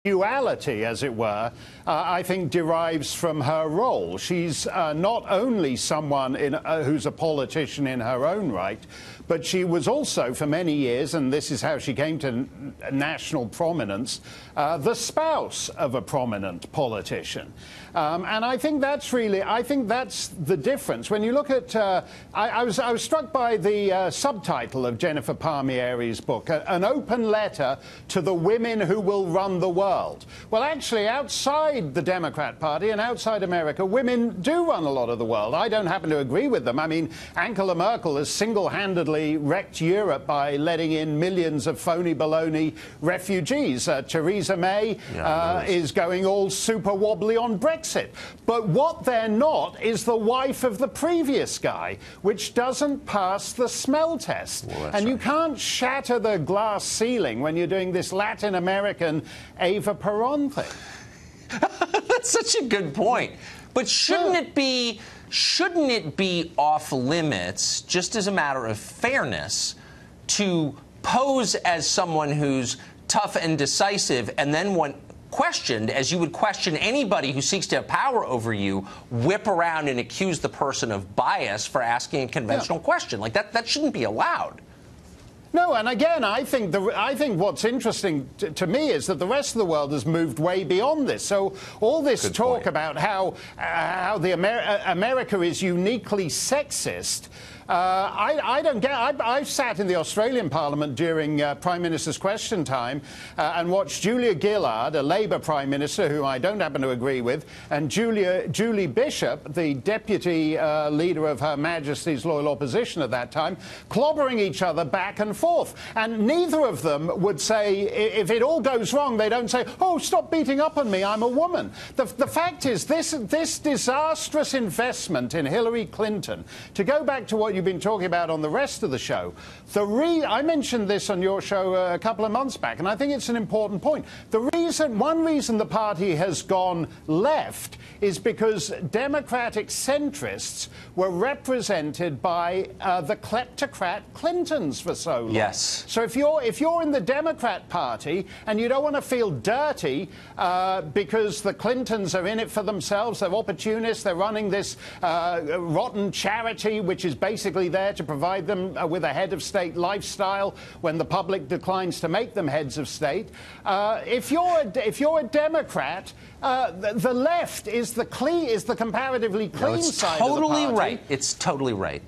duality, as it were, I think derives from her role. She's not only someone who's a politician in her own right, but she was also, for many years, and this is how she came to national prominence, the spouse of a prominent politician. And I think that's the difference. When you look at, I was struck by the subtitle of Jennifer Palmieri's book, An Open Letter to the Women Who Will Run the World. Well, actually, outside the Democrat Party and outside America, women do run a lot of the world. I don't happen to agree with them. I mean, Angela Merkel has single-handedly wrecked Europe by letting in millions of phony baloney refugees. Theresa May is going all super wobbly on Brexit. But what they're not is the wife of the previous guy, which doesn't pass the smell test. Well, and you can't shatter the glass ceiling when you're doing this Latin American Eva Peron thing. That's such a good point. But shouldn't it be off limits, just as a matter of fairness, to pose as someone who's tough and decisive, and then when questioned, as you would question anybody who seeks to have power over you, whip around and accuse the person of bias for asking a conventional question? Like, that shouldn't be allowed. No, and again, I think what's interesting to me is that the rest of the world has moved way beyond this. So all this talk about how America is uniquely sexist, I don't get. I sat in the Australian Parliament during Prime Minister's Question Time and watched Julia Gillard, a Labour Prime Minister who I don't happen to agree with, and Julie Bishop, the Deputy Leader of Her Majesty's Loyal Opposition at that time, clobbering each other back and forth. And neither of them would say, if it all goes wrong, they don't say, oh, stop beating up on me, I'm a woman. The fact is, this disastrous investment in Hillary Clinton, to go back to what you've been talking about on the rest of the show, I mentioned this on your show a couple of months back, and I think it's an important point. One reason the party has gone left is because Democratic centrists were represented by the Kleptocrat Clintons for so long. Yes. So if you're in the Democrat Party and you don't want to feel dirty because the Clintons are in it for themselves, they're opportunists, they're running this rotten charity which is basically there to provide them with a head of state lifestyle when the public declines to make them heads of state. If you're a Democrat, the left is the comparatively clean side of the party. Totally right. It's totally right.